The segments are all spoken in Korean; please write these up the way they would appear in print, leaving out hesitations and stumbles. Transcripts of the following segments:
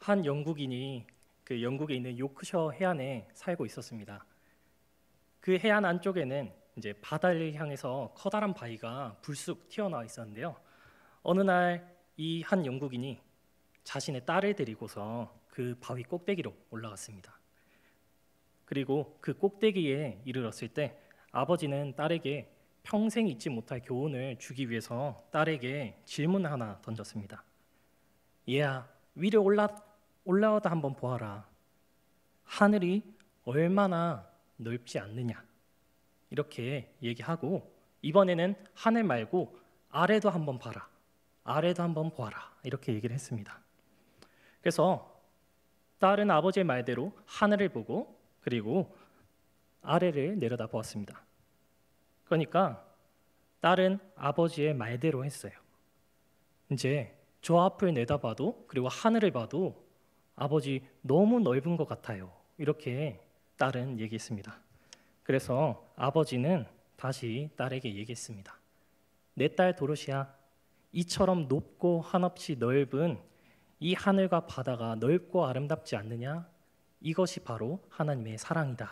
한 영국인이 그 영국에 있는 요크셔 해안에 살고 있었습니다. 그 해안 안쪽에는 이제 바다를 향해서 커다란 바위가 불쑥 튀어나와 있었는데요. 어느 날 이 한 영국인이 자신의 딸을 데리고서 그 바위 꼭대기로 올라갔습니다. 그리고 그 꼭대기에 이르렀을 때 아버지는 딸에게 평생 잊지 못할 교훈을 주기 위해서 딸에게 질문 하나 던졌습니다. 얘야, 위로 올라와다 한번 보아라. 하늘이 얼마나 넓지 않느냐. 이렇게 얘기하고 이번에는 하늘 말고 아래도 한번 봐라. 아래도 한번 보아라. 이렇게 얘기를 했습니다. 그래서 딸은 아버지의 말대로 하늘을 보고 그리고 아래를 내려다 보았습니다. 그러니까 딸은 아버지의 말대로 했어요. 이제 저 앞을 내다봐도 그리고 하늘을 봐도 아버지 너무 넓은 것 같아요. 이렇게 딸은 얘기했습니다. 그래서 아버지는 다시 딸에게 얘기했습니다. 내 딸 도로시야, 이처럼 높고 한없이 넓은 이 하늘과 바다가 넓고 아름답지 않느냐? 이것이 바로 하나님의 사랑이다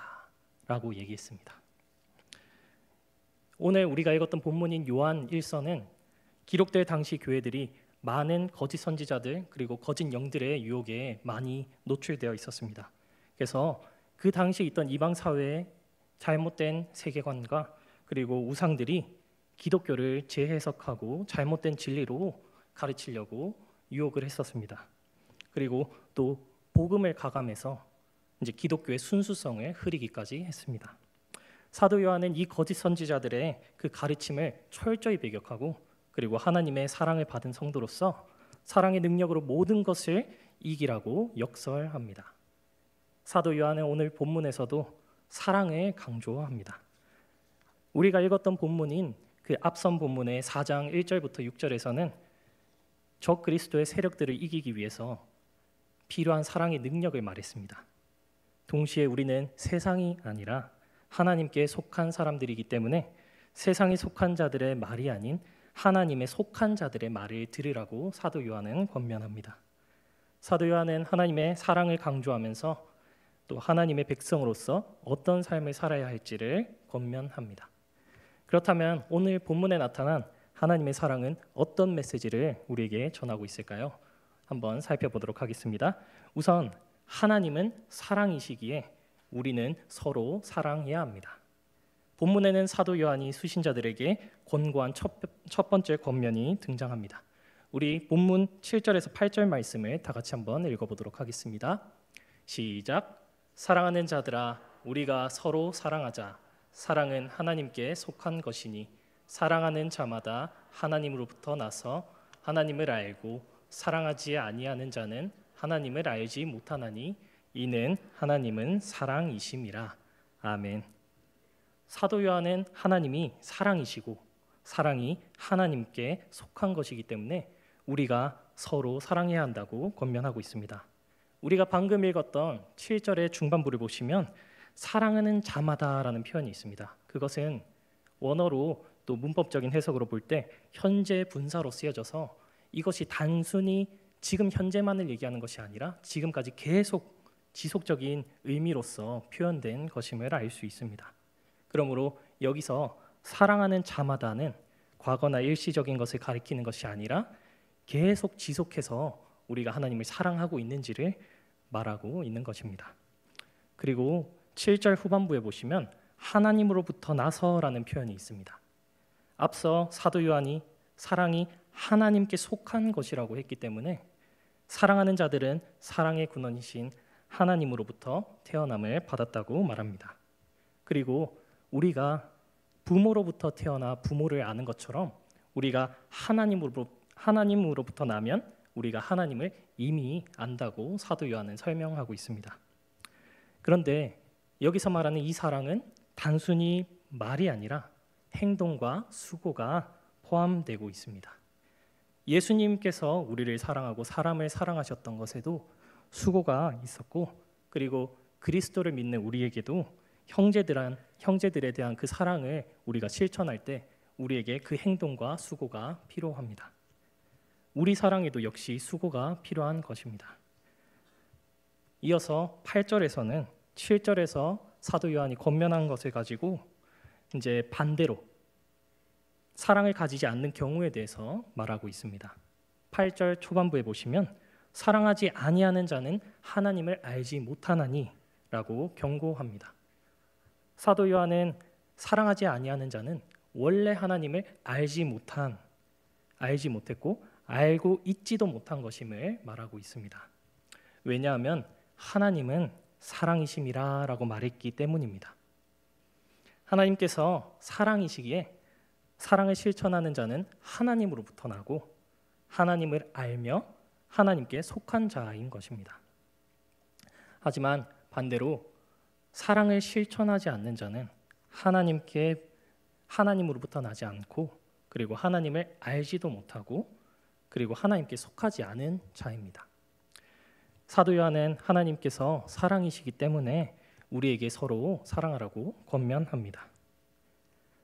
라고 얘기했습니다. 오늘 우리가 읽었던 본문인 요한 1서는 기록될 당시 교회들이 많은 거짓 선지자들 그리고 거짓 영들의 유혹에 많이 노출되어 있었습니다. 그래서 그 당시 있던 이방 사회의 잘못된 세계관과 그리고 우상들이 기독교를 재해석하고 잘못된 진리로 가르치려고 유혹을 했었습니다. 그리고 또 복음을 가감해서 이제 기독교의 순수성을 흐리기까지 했습니다. 사도 요한은 이 거짓 선지자들의 그 가르침을 철저히 배격하고 그리고 하나님의 사랑을 받은 성도로서 사랑의 능력으로 모든 것을 이기라고 역설합니다. 사도 요한은 오늘 본문에서도 사랑을 강조합니다. 우리가 읽었던 본문인 그 앞선 본문의 4장 1절부터 6절에서는 적 그리스도의 세력들을 이기기 위해서 필요한 사랑의 능력을 말했습니다. 동시에 우리는 세상이 아니라 하나님께 속한 사람들이기 때문에 세상에 속한 자들의 말이 아닌 하나님의 속한 자들의 말을 들으라고 사도 요한은 권면합니다. 사도 요한은 하나님의 사랑을 강조하면서 또 하나님의 백성으로서 어떤 삶을 살아야 할지를 권면합니다. 그렇다면 오늘 본문에 나타난 하나님의 사랑은 어떤 메시지를 우리에게 전하고 있을까요? 한번 살펴보도록 하겠습니다. 우선 하나님은 사랑이시기에 우리는 서로 사랑해야 합니다. 본문에는 사도 요한이 수신자들에게 권고한 첫 번째 권면이 등장합니다. 우리 본문 7절에서 8절 말씀을 다 같이 한번 읽어보도록 하겠습니다. 시작. 사랑하는 자들아, 우리가 서로 사랑하자. 사랑은 하나님께 속한 것이니 사랑하는 자마다 하나님으로부터 나서 하나님을 알고 사랑하지 아니하는 자는 하나님을 알지 못하나니 이는 하나님은 사랑이심이라. 아멘. 사도 요한은 하나님이 사랑이시고 사랑이 하나님께 속한 것이기 때문에 우리가 서로 사랑해야 한다고 권면하고 있습니다. 우리가 방금 읽었던 7절의 중반부를 보시면 사랑하는 자마다라는 표현이 있습니다. 그것은 원어로 또 문법적인 해석으로 볼 때 현재 분사로 쓰여져서 이것이 단순히 지금 현재만을 얘기하는 것이 아니라 지금까지 계속 지속적인 의미로서 표현된 것임을 알 수 있습니다. 그러므로 여기서 사랑하는 자마다는 과거나 일시적인 것을 가리키는 것이 아니라 계속 지속해서 우리가 하나님을 사랑하고 있는지를 말하고 있는 것입니다. 그리고 7절 후반부에 보시면 하나님으로부터 나서라는 표현이 있습니다. 앞서 사도 요한이 사랑이 하나님께 속한 것이라고 했기 때문에 사랑하는 자들은 사랑의 근원이신 하나님으로부터 태어남을 받았다고 말합니다. 그리고 우리가 부모로부터 태어나 부모를 아는 것처럼 우리가 하나님으로부터 나면 우리가 하나님을 이미 안다고 사도 요한은 설명하고 있습니다. 그런데 여기서 말하는 이 사랑은 단순히 말이 아니라 행동과 수고가 포함되고 있습니다. 예수님께서 우리를 사랑하고 사람을 사랑하셨던 것에도 수고가 있었고 그리고 그리스도를 믿는 우리에게도 형제들에 대한 그 사랑을 우리가 실천할 때 우리에게 그 행동과 수고가 필요합니다. 우리 사랑에도 역시 수고가 필요한 것입니다. 이어서 8절에서는 7절에서 사도 요한이 권면한 것을 가지고 이제 반대로 사랑을 가지지 않는 경우에 대해서 말하고 있습니다. 8절 초반부에 보시면 사랑하지 아니하는 자는 하나님을 알지 못하나니라고 경고합니다. 사도 요한은 사랑하지 아니하는 자는 원래 하나님을 알지 못했고 알고 있지도 못한 것임을 말하고 있습니다. 왜냐하면 하나님은 사랑이심이라라고 말했기 때문입니다. 하나님께서 사랑이시기에 사랑을 실천하는 자는 하나님으로부터 나고 하나님을 알며 하나님께 속한 자인 것입니다. 하지만 반대로 사랑을 실천하지 않는 자는 하나님으로부터 나지 않고 그리고 하나님을 알지도 못하고 그리고 하나님께 속하지 않은 자입니다. 사도 요한은 하나님께서 사랑이시기 때문에 우리에게 서로 사랑하라고 권면합니다.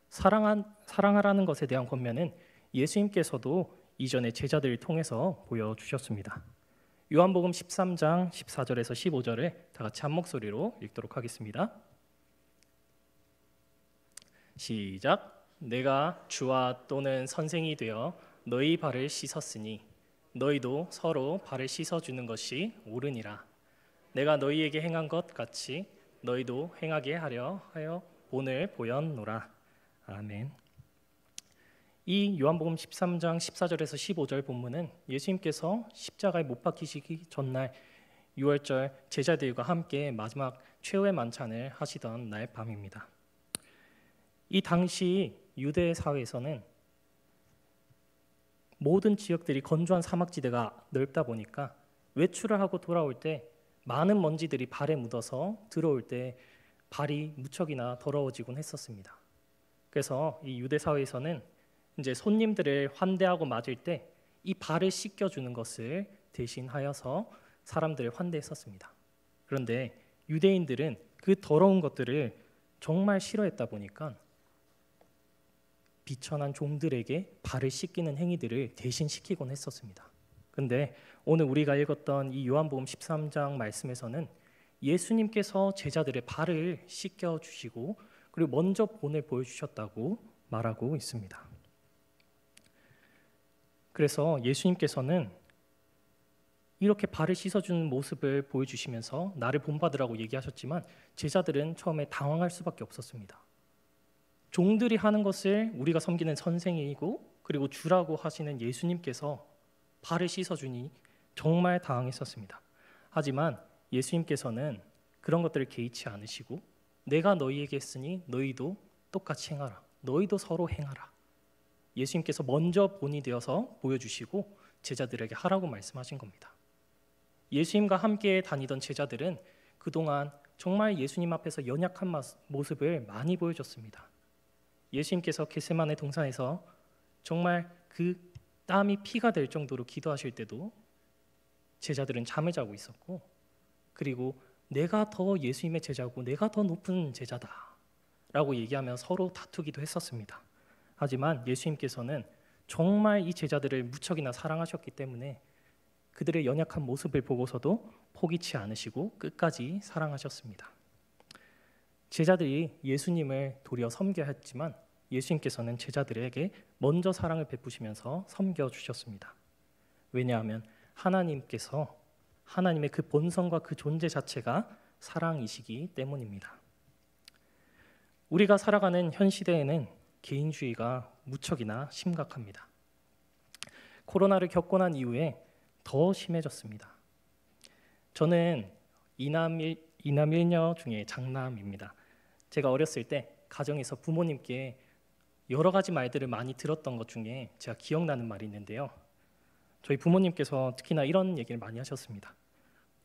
사랑하라는 것에 대한 권면은 예수님께서도 이전에 제자들을 통해서 보여주셨습니다. 요한복음 13장 14절에서 15절을 다 같이 한 목소리로 읽도록 하겠습니다. 시작. 내가 주와 또는 선생이 되어 너희 발을 씻었으니 너희도 서로 발을 씻어주는 것이 옳으니라. 내가 너희에게 행한 것 같이 너희도 행하게 하려 하여 본을 보였노라. 아멘. 이 요한복음 13장 14절에서 15절 본문은 예수님께서 십자가에 못 박히시기 전날 유월절 제자들과 함께 마지막 최후의 만찬을 하시던 날 밤입니다. 이 당시 유대 사회에서는 모든 지역들이 건조한 사막지대가 넓다 보니까 외출을 하고 돌아올 때 많은 먼지들이 발에 묻어서 들어올 때 발이 무척이나 더러워지곤 했었습니다. 그래서 이 유대 사회에서는 이제 손님들을 환대하고 맞을 때 이 발을 씻겨주는 것을 대신하여서 사람들을 환대했었습니다. 그런데 유대인들은 그 더러운 것들을 정말 싫어했다 보니까 비천한 종들에게 발을 씻기는 행위들을 대신 시키곤 했었습니다. 그런데 오늘 우리가 읽었던 이 요한복음 13장 말씀에서는 예수님께서 제자들의 발을 씻겨주시고 그리고 먼저 본을 보여주셨다고 말하고 있습니다. 그래서 예수님께서는 이렇게 발을 씻어주는 모습을 보여주시면서 나를 본받으라고 얘기하셨지만 제자들은 처음에 당황할 수밖에 없었습니다. 종들이 하는 것을 우리가 섬기는 선생이고 그리고 주라고 하시는 예수님께서 발을 씻어주니 정말 당황했었습니다. 하지만 예수님께서는 그런 것들을 개의치 않으시고 내가 너희에게 했으니 너희도 똑같이 행하라. 너희도 서로 행하라. 예수님께서 먼저 본이 되어서 보여주시고 제자들에게 하라고 말씀하신 겁니다. 예수님과 함께 다니던 제자들은 그동안 정말 예수님 앞에서 연약한 모습을 많이 보여줬습니다. 예수님께서 겟세마네 동산에서 정말 그 땀이 피가 될 정도로 기도하실 때도 제자들은 잠을 자고 있었고 그리고 내가 더 예수님의 제자고 내가 더 높은 제자다 라고 얘기하며 서로 다투기도 했었습니다. 하지만 예수님께서는 정말 이 제자들을 무척이나 사랑하셨기 때문에 그들의 연약한 모습을 보고서도 포기치 않으시고 끝까지 사랑하셨습니다. 제자들이 예수님을 도리어 섬겨야 했지만 예수님께서는 제자들에게 먼저 사랑을 베푸시면서 섬겨주셨습니다. 왜냐하면 하나님께서 하나님의 그 본성과 그 존재 자체가 사랑이시기 때문입니다. 우리가 살아가는 현 시대에는 개인주의가 무척이나 심각합니다. 코로나를 겪고 난 이후에 더 심해졌습니다. 저는 이남 일녀 중에 장남입니다. 제가 어렸을 때 가정에서 부모님께 여러 가지 말들을 많이 들었던 것 중에 제가 기억나는 말이 있는데요. 저희 부모님께서 특히나 이런 얘기를 많이 하셨습니다.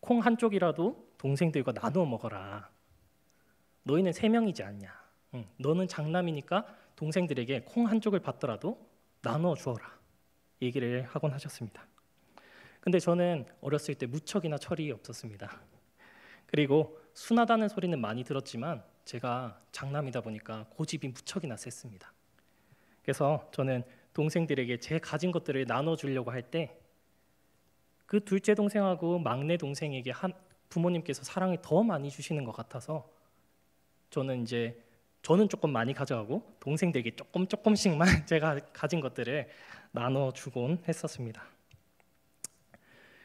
콩 한 쪽이라도 동생들과 나누어 먹어라. 너희는 3명이지 않냐. 너는 장남이니까 동생들에게 콩 한 쪽을 받더라도 나누어 주어라. 얘기를 하곤 하셨습니다. 근데 저는 어렸을 때 무척이나 철이 없었습니다. 그리고 순하다는 소리는 많이 들었지만 제가 장남이다 보니까 고집이 무척이나 셌습니다. 그래서 저는 동생들에게 제 가진 것들을 나눠주려고 할 때 그 둘째 동생하고 막내 동생에게 부모님께서 사랑을 더 많이 주시는 것 같아서 저는 조금 많이 가져가고 동생들에게 조금씩만 제가 가진 것들을 나눠주곤 했었습니다.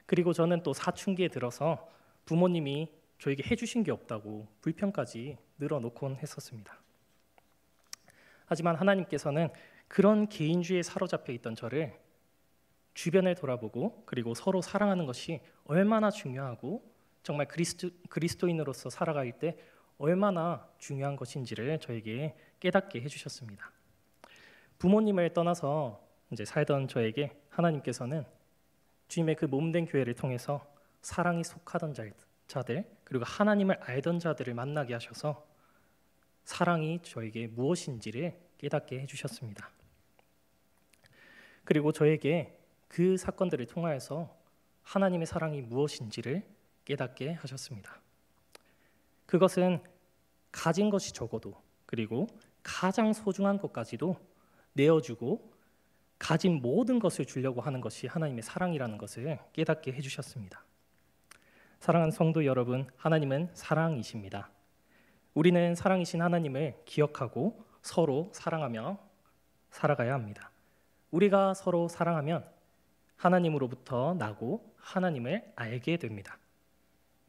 그리고 저는 또 사춘기에 들어서 부모님이 저에게 해주신 게 없다고 불평까지 늘어놓곤 했었습니다. 하지만 하나님께서는 그런 개인주의에 사로잡혀 있던 저를 주변을 돌아보고 그리고 서로 사랑하는 것이 얼마나 중요하고 정말 그리스도인으로서 살아갈 때 얼마나 중요한 것인지를 저에게 깨닫게 해주셨습니다. 부모님을 떠나서 이제 살던 저에게 하나님께서는 주님의 그 몸된 교회를 통해서 사랑이 속하던 자들 그리고 하나님을 알던 자들을 만나게 하셔서 사랑이 저에게 무엇인지를 깨닫게 해주셨습니다. 그리고 저에게 그 사건들을 통하여서 하나님의 사랑이 무엇인지를 깨닫게 하셨습니다. 그것은 가진 것이 적어도 그리고 가장 소중한 것까지도 내어주고 가진 모든 것을 주려고 하는 것이 하나님의 사랑이라는 것을 깨닫게 해주셨습니다. 사랑하는 성도 여러분, 하나님은 사랑이십니다. 우리는 사랑이신 하나님을 기억하고 서로 사랑하며 살아가야 합니다. 우리가 서로 사랑하면 하나님으로부터 나고 하나님을 알게 됩니다.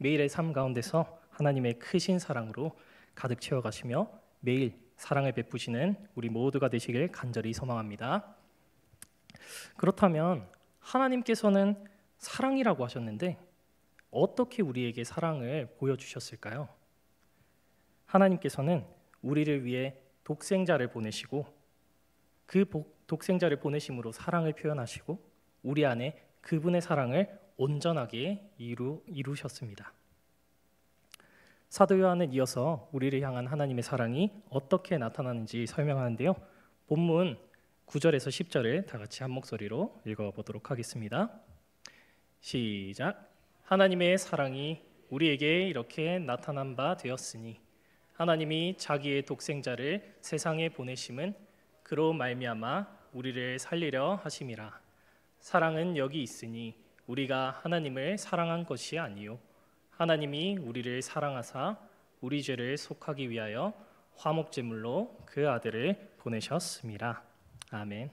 매일의 삶 가운데서 하나님의 크신 사랑으로 가득 채워가시며 매일 사랑을 베푸시는 우리 모두가 되시길 간절히 소망합니다. 그렇다면 하나님께서는 사랑이라고 하셨는데 어떻게 우리에게 사랑을 보여주셨을까요? 하나님께서는 우리를 위해 독생자를 보내시고 그 독생자를 보내심으로 사랑을 표현하시고 우리 안에 그분의 사랑을 온전하게 이루셨습니다. 사도 요한은 이어서 우리를 향한 하나님의 사랑이 어떻게 나타나는지 설명하는데요. 본문 9절에서 10절을 다 같이 한 목소리로 읽어보도록 하겠습니다. 시작. 하나님의 사랑이 우리에게 이렇게 나타난 바 되었으니 하나님이 자기의 독생자를 세상에 보내심은 그로 말미암아 우리를 살리려 하심이라. 사랑은 여기 있으니 우리가 하나님을 사랑한 것이 아니요 하나님이 우리를 사랑하사 우리 죄를 속하기 위하여 화목제물로 그 아들을 보내셨습니다. 아멘.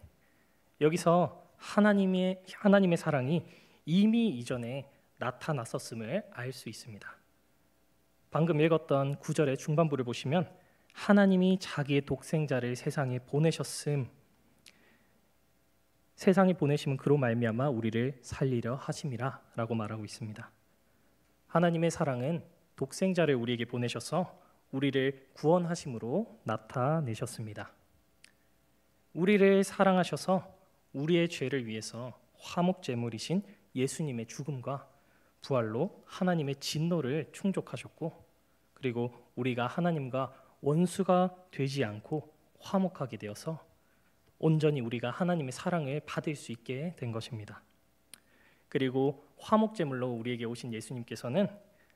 여기서 하나님의 사랑이 이미 이전에 나타났었음을 알 수 있습니다. 방금 읽었던 9절의 중반부를 보시면 하나님이 자기의 독생자를 세상에 보내심은 그로 말미암아 우리를 살리려 하심이라 라고 말하고 있습니다. 하나님의 사랑은 독생자를 우리에게 보내셔서 우리를 구원하심으로 나타내셨습니다. 우리를 사랑하셔서 우리의 죄를 위해서 화목제물이신 예수님의 죽음과 부활로 하나님의 진노를 충족하셨고 그리고 우리가 하나님과 원수가 되지 않고 화목하게 되어서 온전히 우리가 하나님의 사랑을 받을 수 있게 된 것입니다. 그리고 화목제물로 우리에게 오신 예수님께서는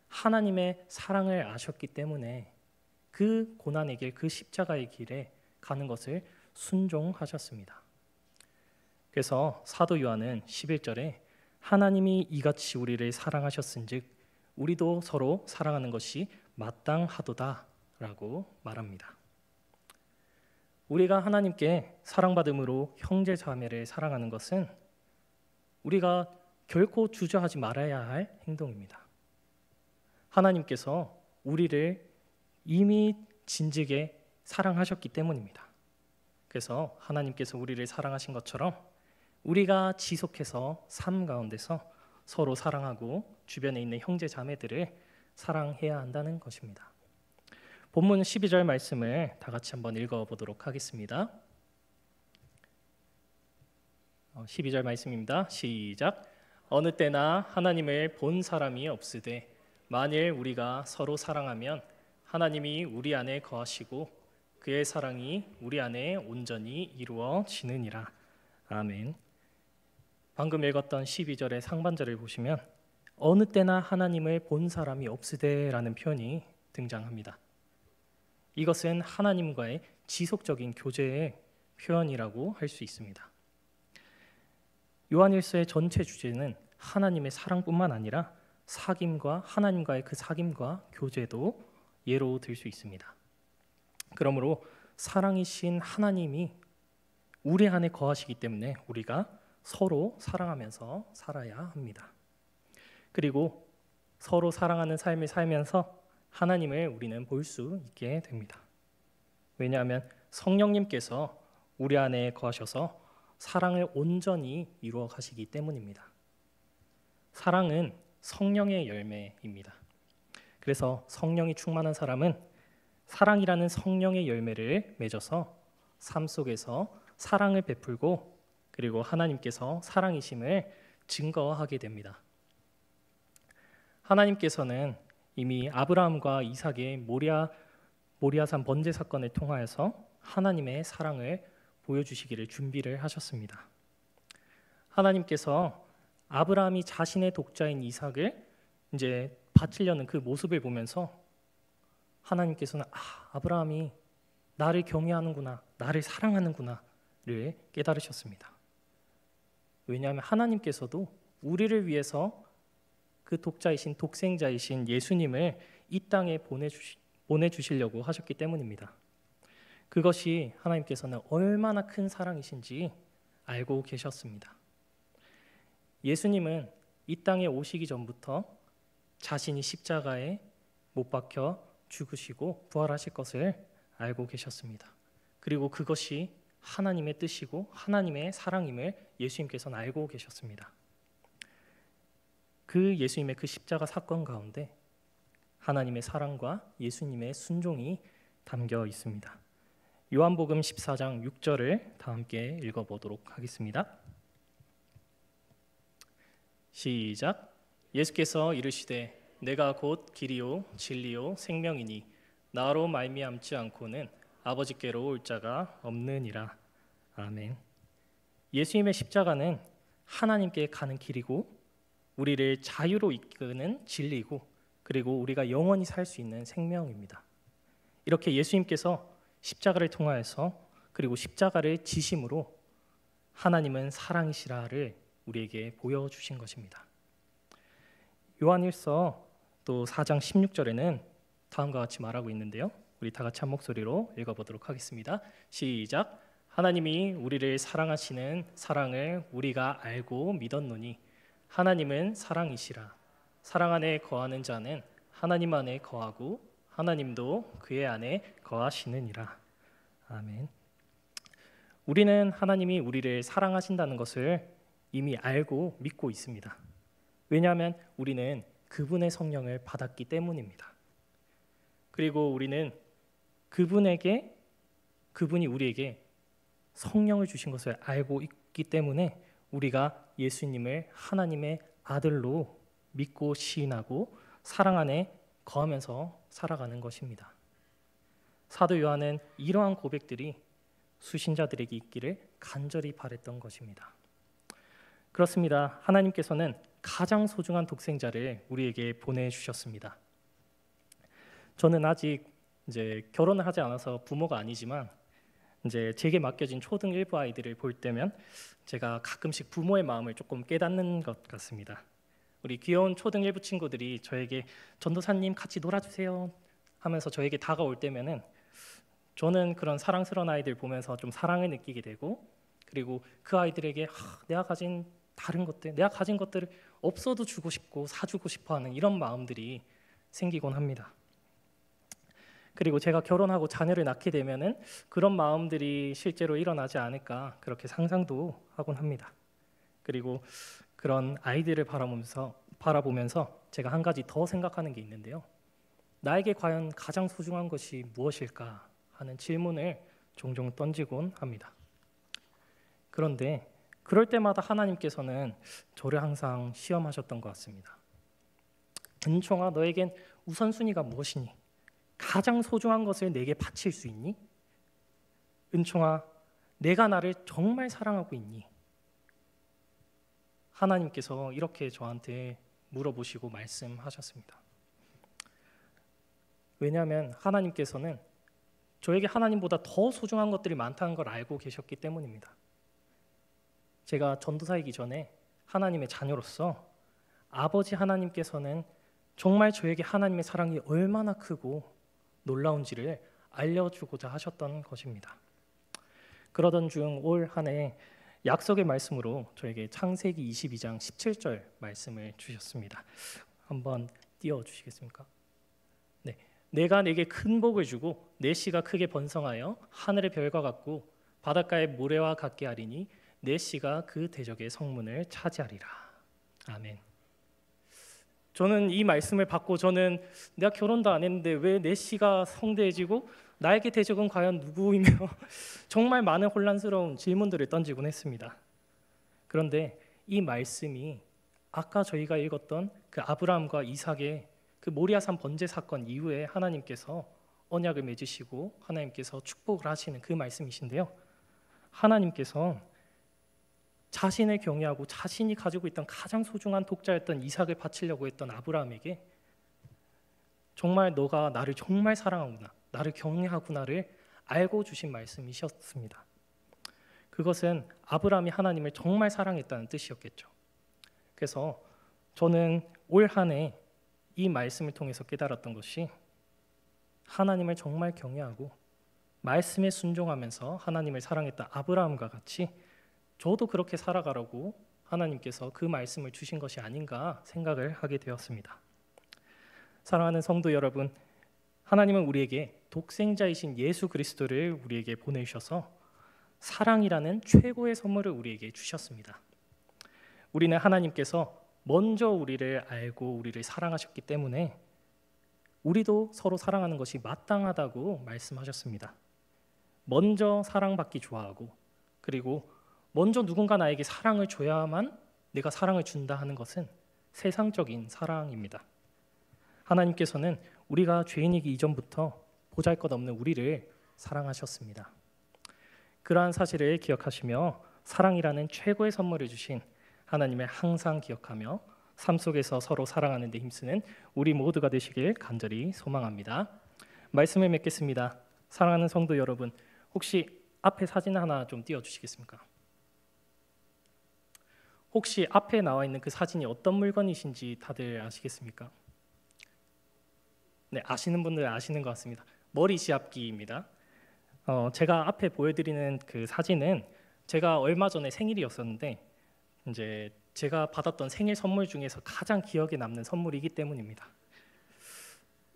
하나님의 사랑을 아셨기 때문에 그 고난의 길, 그 십자가의 길에 가는 것을 순종하셨습니다. 그래서 사도 요한은 11절에 하나님이 이같이 우리를 사랑하셨은즉 우리도 서로 사랑하는 것이 마땅하도다 라고 말합니다. 우리가 하나님께 사랑받음으로 형제 자매를 사랑하는 것은 우리가 결코 주저하지 말아야 할 행동입니다. 하나님께서 우리를 이미 진즉에 사랑하셨기 때문입니다. 그래서 하나님께서 우리를 사랑하신 것처럼 우리가 지속해서 삶 가운데서 서로 사랑하고 주변에 있는 형제 자매들을 사랑해야 한다는 것입니다. 본문 12절 말씀을 다 같이 한번 읽어보도록 하겠습니다. 12절 말씀입니다. 시작. 어느 때나 하나님을 본 사람이 없으되 만일 우리가 서로 사랑하면 하나님이 우리 안에 거하시고 그의 사랑이 우리 안에 온전히 이루어지느니라. 아멘. 방금 읽었던 12절의 상반절을 보시면 어느 때나 하나님을 본 사람이 없으되라는 표현이 등장합니다. 이것은 하나님과의 지속적인 교제의 표현이라고 할 수 있습니다. 요한일서의 전체 주제는 하나님의 사랑뿐만 아니라 사귐과 하나님과의 그 사귐과 교제도 예로 들 수 있습니다. 그러므로 사랑이신 하나님이 우리 안에 거하시기 때문에 우리가 서로 사랑하면서 살아야 합니다. 그리고 서로 사랑하는 삶을 살면서 하나님을 우리는 볼 수 있게 됩니다. 왜냐하면 성령님께서 우리 안에 거하셔서 사랑을 온전히 이루어 가시기 때문입니다. 사랑은 성령의 열매입니다. 그래서 성령이 충만한 사람은 사랑이라는 성령의 열매를 맺어서 삶 속에서 사랑을 베풀고 그리고 하나님께서 사랑이심을 증거하게 됩니다. 하나님께서는 이미 아브라함과 이삭의 모리아산 번제 사건을 통하여서 하나님의 사랑을 보여주시기를 준비를 하셨습니다. 하나님께서 아브라함이 자신의 독자인 이삭을 이제 바치려는 그 모습을 보면서 하나님께서는 아브라함이 나를 경외하는구나, 나를 사랑하는구나를 깨달으셨습니다. 왜냐하면 하나님께서도 우리를 위해서 그 독생자이신 예수님을 이 땅에 보내주시려고 하셨기 때문입니다. 그것이 하나님께서는 얼마나 큰 사랑이신지 알고 계셨습니다. 예수님은 이 땅에 오시기 전부터 자신이 십자가에 못 박혀 죽으시고 부활하실 것을 알고 계셨습니다. 그리고 그것이 하나님의 뜻이고 하나님의 사랑임을 예수님께서는 알고 계셨습니다. 그 예수님의 그 십자가 사건 가운데 하나님의 사랑과 예수님의 순종이 담겨 있습니다. 요한복음 14장 6절을 다 함께 읽어보도록 하겠습니다. 시작. 예수께서 이르시되 내가 곧 길이요 진리요 생명이니 나로 말미암지 않고는 아버지께로 올 자가 없느니라. 아멘. 예수님의 십자가는 하나님께 가는 길이고 우리를 자유로 이끄는 진리이고 그리고 우리가 영원히 살 수 있는 생명입니다. 이렇게 예수님께서 십자가를 통하여서 그리고 십자가를 지심으로 하나님은 사랑이시라를 우리에게 보여주신 것입니다. 요한일서 또 4장 16절에는 다음과 같이 말하고 있는데요. 우리 다 같이 한 목소리로 읽어보도록 하겠습니다. 시작. 하나님이 우리를 사랑하시는 사랑을 우리가 알고 믿었노니 하나님은 사랑이시라. 사랑 안에 거하는 자는 하나님 안에 거하고 하나님도 그의 안에 거하시느니라. 아멘. 우리는 하나님이 우리를 사랑하신다는 것을 이미 알고 믿고 있습니다. 왜냐하면 우리는 그분의 성령을 받았기 때문입니다. 그리고 우리는 그분이 우리에게 성령을 주신 것을 알고 있기 때문에 우리가 예수님을 하나님의 아들로 믿고 시인하고 사랑 안에 거하면서 살아가는 것입니다. 사도 요한은 이러한 고백들이 수신자들에게 있기를 간절히 바랬던 것입니다. 그렇습니다. 하나님께서는 가장 소중한 독생자를 우리에게 보내주셨습니다. 저는 아직 이제 결혼을 하지 않아서 부모가 아니지만 이제 제게 맡겨진 초등 1부 아이들을 볼 때면 제가 가끔씩 부모의 마음을 조금 깨닫는 것 같습니다. 우리 귀여운 초등 1부 친구들이 저에게 전도사님 같이 놀아주세요 하면서 저에게 다가올 때면은 저는 그런 사랑스러운 아이들 보면서 좀 사랑을 느끼게 되고 그리고 그 아이들에게 내가 가진 다른 것들, 내가 가진 것들을 없어도 주고 싶고 사주고 싶어하는 이런 마음들이 생기곤 합니다. 그리고 제가 결혼하고 자녀를 낳게 되면은 그런 마음들이 실제로 일어나지 않을까 그렇게 상상도 하곤 합니다. 그리고 그런 아이들을 바라보면서 제가 한 가지 더 생각하는 게 있는데요. 나에게 과연 가장 소중한 것이 무엇일까 하는 질문을 종종 던지곤 합니다. 그런데 그럴 때마다 하나님께서는 저를 항상 시험하셨던 것 같습니다. 은총아, 너에겐 우선순위가 무엇이니? 가장 소중한 것을 내게 바칠 수 있니? 은총아, 내가 나를 정말 사랑하고 있니? 하나님께서 이렇게 저한테 물어보시고 말씀하셨습니다. 왜냐하면 하나님께서는 저에게 하나님보다 더 소중한 것들이 많다는 걸 알고 계셨기 때문입니다. 제가 전도사이기 전에 하나님의 자녀로서 아버지 하나님께서는 정말 저에게 하나님의 사랑이 얼마나 크고 놀라운지를 알려주고자 하셨던 것입니다. 그러던 중 올 한 해 약속의 말씀으로 저에게 창세기 22장 17절 말씀을 주셨습니다. 한번 띄워주시겠습니까? 네, 내가 내게 큰 복을 주고 내 씨가 크게 번성하여 하늘의 별과 같고 바닷가의 모래와 같게 하리니 내 씨가 그 대적의 성문을 차지하리라. 아멘. 저는 이 말씀을 받고 저는 내가 결혼도 안 했는데 왜 내 씨가 성대해지고 나에게 대적은 과연 누구이며 정말 많은 혼란스러운 질문들을 던지곤 했습니다. 그런데 이 말씀이 아까 저희가 읽었던 그 아브라함과 이삭의 그 모리아산 번제 사건 이후에 하나님께서 언약을 맺으시고 하나님께서 축복을 하시는 그 말씀이신데요. 하나님께서 자신을 경외하고 자신이 가지고 있던 가장 소중한 독자였던 이삭을 바치려고 했던 아브라함에게 정말 너가 나를 정말 사랑하구나, 나를 경외하구나를 알고 주신 말씀이셨습니다. 그것은 아브라함이 하나님을 정말 사랑했다는 뜻이었겠죠. 그래서 저는 올 한 해 이 말씀을 통해서 깨달았던 것이 하나님을 정말 경외하고 말씀에 순종하면서 하나님을 사랑했던 아브라함과 같이 저도 그렇게 살아가라고 하나님께서 그 말씀을 주신 것이 아닌가 생각을 하게 되었습니다. 사랑하는 성도 여러분, 하나님은 우리에게 독생자이신 예수 그리스도를 우리에게 보내주셔서 사랑이라는 최고의 선물을 우리에게 주셨습니다. 우리는 하나님께서 먼저 우리를 알고 우리를 사랑하셨기 때문에 우리도 서로 사랑하는 것이 마땅하다고 말씀하셨습니다. 먼저 사랑받기 좋아하고 그리고 먼저 누군가 나에게 사랑을 줘야만 내가 사랑을 준다 하는 것은 세상적인 사랑입니다. 하나님께서는 우리가 죄인이기 이전부터 보잘것없는 우리를 사랑하셨습니다. 그러한 사실을 기억하시며 사랑이라는 최고의 선물을 주신 하나님을 항상 기억하며 삶 속에서 서로 사랑하는 데 힘쓰는 우리 모두가 되시길 간절히 소망합니다. 말씀을 맺겠습니다. 사랑하는 성도 여러분, 혹시 앞에 사진 하나 좀 띄워주시겠습니까? 혹시 앞에 나와 있는 그 사진이 어떤 물건이신지 다들 아시겠습니까? 네, 아시는 분들은 아시는 것 같습니다. 머리 지압기입니다. 제가 앞에 보여드리는 그 사진은 제가 얼마 전에 생일이었었는데 이제 제가 받았던 생일 선물 중에서 가장 기억에 남는 선물이기 때문입니다.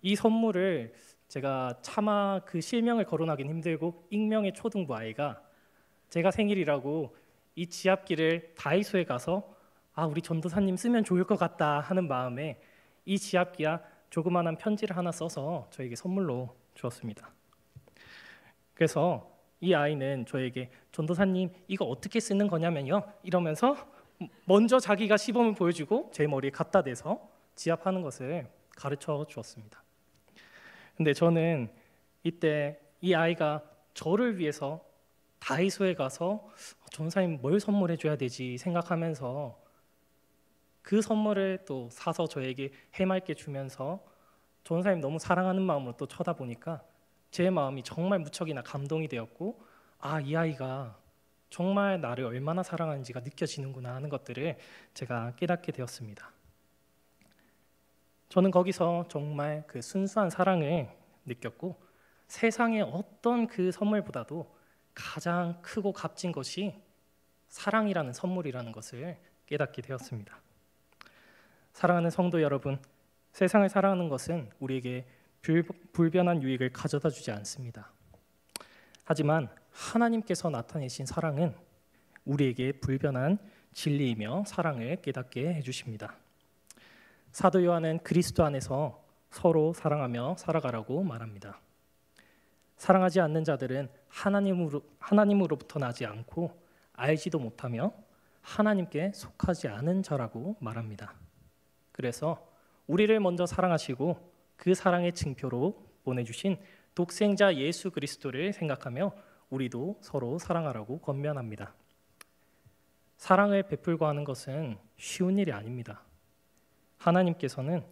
이 선물을 제가 차마 그 실명을 거론하기는 힘들고 익명의 초등부 아이가 제가 생일이라고 이 지압기를 다이소에 가서 우리 전도사님 쓰면 좋을 것 같다 하는 마음에 이 지압기와 조그마한 편지를 하나 써서 저에게 선물로 주었습니다. 그래서 이 아이는 저에게 전도사님 이거 어떻게 쓰는 거냐면요 이러면서 먼저 자기가 시범을 보여주고 제 머리에 갖다 대서 지압하는 것을 가르쳐 주었습니다. 근데 저는 이때 이 아이가 저를 위해서 다이소에 가서 전도사님 뭘 선물해 줘야 되지 생각하면서 그 선물을 또 사서 저에게 해맑게 주면서 전도사님 너무 사랑하는 마음으로 또 쳐다보니까 제 마음이 정말 무척이나 감동이 되었고 이 아이가 정말 나를 얼마나 사랑하는지가 느껴지는구나 하는 것들을 제가 깨닫게 되었습니다. 저는 거기서 정말 그 순수한 사랑을 느꼈고 세상의 어떤 그 선물보다도 가장 크고 값진 것이 사랑이라는 선물이라는 것을 깨닫게 되었습니다. 사랑하는 성도 여러분, 세상을 사랑하는 것은 우리에게 불변한 유익을 가져다 주지 않습니다. 하지만 하나님께서 나타내신 사랑은 우리에게 불변한 진리이며 사랑을 깨닫게 해주십니다. 사도 요한은 그리스도 안에서 서로 사랑하며 살아가라고 말합니다. 사랑하지 않는 자들은 하나님으로부터 나지 않고 알지도 못하며 하나님께 속하지 않은 자라고 말합니다. 그래서 우리를 먼저 사랑하시고 그 사랑의 증표로 보내주신 독생자 예수 그리스도를 생각하며 우리도 서로 사랑하라고 권면합니다. 사랑을 베풀고 하는 것은 쉬운 일이 아닙니다. 하나님께서는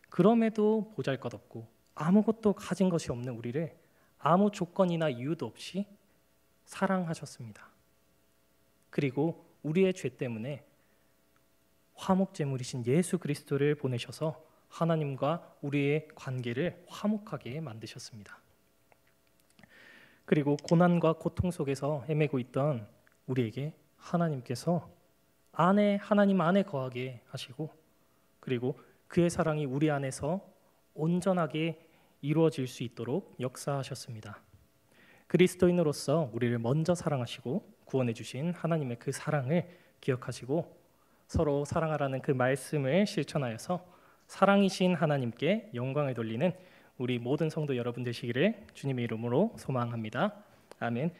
그럼에도 보잘것없고 아무것도 가진 것이 없는 우리를 아무 조건이나 이유도 없이 사랑하셨습니다. 그리고 우리의 죄 때문에 화목제물이신 예수 그리스도를 보내셔서 하나님과 우리의 관계를 화목하게 만드셨습니다. 그리고 고난과 고통 속에서 헤매고 있던 우리에게 하나님께서 하나님 안에 거하게 하시고, 그리고 그의 사랑이 우리 안에서 온전하게 이루어질 수 있도록 역사하셨습니다. 그리스도인으로서 우리를 먼저 사랑하시고 구원해 주신 하나님의 그 사랑을 기억하시고 서로 사랑하라는 그 말씀을 실천하여서 사랑이신 하나님께 영광을 돌리는 우리 모든 성도 여러분 되시기를 주님의 이름으로 소망합니다. 아멘.